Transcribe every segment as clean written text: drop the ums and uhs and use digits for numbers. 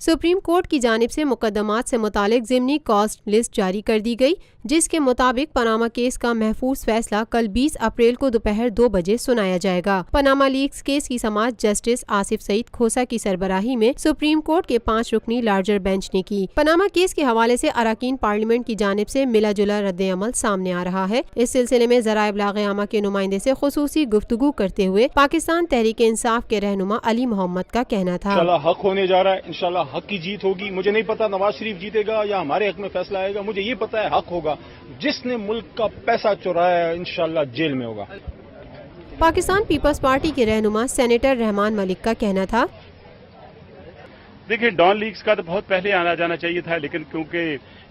Supreme court की जानिब से मुकदमात से मुतालिक ज़िमनी कॉस्ट लिस्ट जारी कर दी गई, जिसके मुताबिक पनामा केस का महफूज फैसला कल 20 अप्रैल को दोपहर 2 बजे सुनाया जाएगा। पनामा लीक्स केस की समाअत जस्टिस आसिफ सईद खोसा की सरबराही में सुप्रीम कोर्ट के 5 रुकनी लार्जर बेंच ने की। पनामा केस के हवाले से अरकान पार्लियामेंट की जानिब से मिला जुला रद्द अमल सामने आ रहा है। इस सिलसिले में ज़राए इब्लाग आमा के नुमाइंदे से खुसूसी गुफ्तगू करते हुए पाकिस्तान तहरीक इंसाफ के रहनुमा अली मोहम्मद का कहना था, इंशाल्लाह हक होने जा रहा है, इंशाल्लाह हक की जीत होगी। मुझे नहीं पता नवाज शरीफ जीतेगा या हमारे हक में फैसला आएगा, मुझे ये पता है हक होगा। जिसने मुल्क का पैसा चुराया है इंशाल्लाह जेल में होगा। पाकिस्तान पीपल्स पार्टी के रहनुमा सेनेटर रहमान मलिक का कहना था, देखिए डॉन लीग्स का तो बहुत पहले आना जाना चाहिए था, लेकिन क्योंकि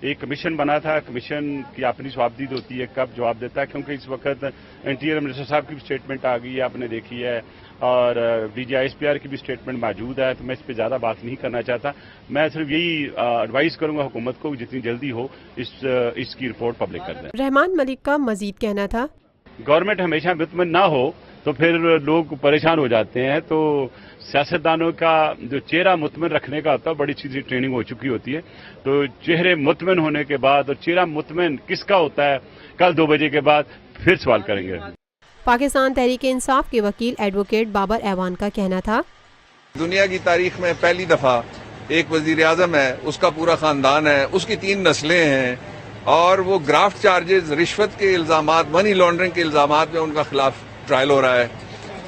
एक कमीशन बना था, कमीशन की अपनी स्वाबदीद होती है कब जवाब देता है, क्योंकि इस वक्त इंटीरियर मिनिस्टर साहब की भी स्टेटमेंट आ गई है, आपने देखी है, और DGISPR की भी स्टेटमेंट मौजूद है, तो मैं इस पर ज़्यादा बात नहीं करना चाहता। मैं सिर्फ यही एडवाइस करूंगा हुकूमत को जितनी जल्दी हो इसकी रिपोर्ट पब्लिक कर दें। रहमान मलिक का मजीद कहना था, गवर्नमेंट हमेशा मुतमईन ना हो तो फिर लोग परेशान हो जाते हैं, तो सियासतदानों का जो चेहरा मुतमईन रखने का होता है बड़ी चीज़ ट्रेनिंग हो चुकी होती है, तो चेहरे मुतमईन होने के बाद और चेहरा मुतमईन किसका होता है कल 2 बजे के बाद फिर सवाल करेंगे। पाकिस्तान तहरीक इंसाफ के वकील एडवोकेट बाबर ऐवान का कहना था, दुनिया की तारीख में पहली दफा एक वजीर आजम है, उसका पूरा खानदान है, उसकी 3 नस्लें हैं, और वो ग्राफ्ट चार्जेस, रिश्वत के इल्जामात, मनी लॉन्ड्रिंग के इल्जामात में उनका खिलाफ ट्रायल हो रहा है।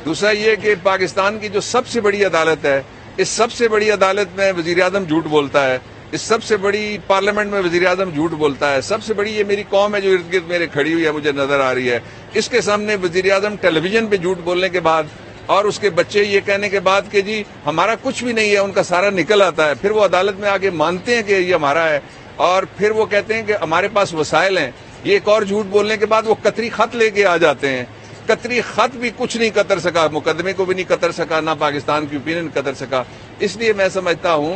दूसरा ये कि पाकिस्तान की जो सबसे बड़ी अदालत है, इस सबसे बड़ी अदालत में वजीर आजम झूठ बोलता है, इस सबसे बड़ी पार्लियामेंट में वजीर आजम झूठ बोलता है, सबसे बड़ी ये मेरी कौम है जो इर्द गिर्द मेरे खड़ी हुई है मुझे नजर आ रही है, इसके सामने वजीर आजम टेलीविजन पे झूठ बोलने के बाद और उसके बच्चे ये कहने के बाद कि जी हमारा कुछ भी नहीं है, उनका सारा निकल आता है, फिर वो अदालत में आके मानते हैं कि ये हमारा है, और फिर वो कहते हैं कि हमारे पास वसाइल हैं। ये एक और झूठ बोलने के बाद वो कतरी खत लेके आ जाते हैं। कतरी खत भी कुछ नहीं कतर सका, मुकदमे को भी नहीं कतर सका, ना पाकिस्तान की ओपिनियन कतर सका। इसलिए मैं समझता हूं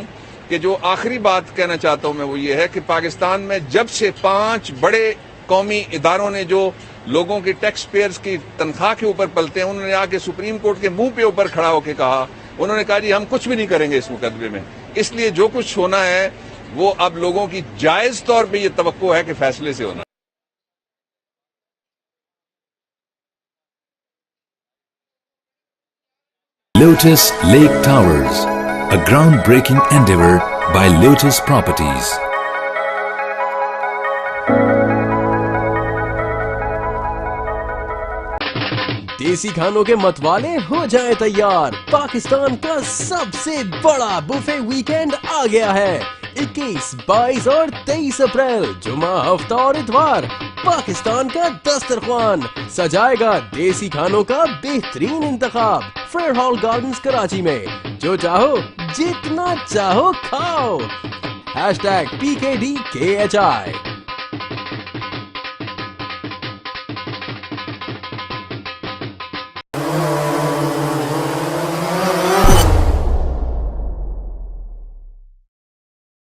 कि जो आखिरी बात कहना चाहता हूं मैं वो ये है कि पाकिस्तान में जब से 5 बड़े कौमी इदारों ने जो लोगों की टैक्स पेयर्स की तनख्वाह के ऊपर पलते हैं, उन्होंने आके सुप्रीम कोर्ट के मुंह पे ऊपर खड़ा होकर कहा, उन्होंने कहा जी हम कुछ भी नहीं करेंगे इस मुकदमे में। इसलिए जो कुछ होना है वो अब लोगों की जायज तौर पे ये तवक्को है कि फैसले से होना। Lotus Lake Towers, a groundbreaking endeavor by Lotus Properties. देसी खानों के मतवाले हो जाएं तैयार, पाकिस्तान का सबसे बड़ा बुफे वीकेंड आ गया है। 21, 22 और 23 अप्रैल जुमा, हफ्ता और इतवार पाकिस्तान का दस्तरख्वान सजाएगा देसी खानों का बेहतरीन इंतखाब फेयर हॉल गार्डन्स कराची में। जो चाहो जितना चाहो खाओ। #PKDKHI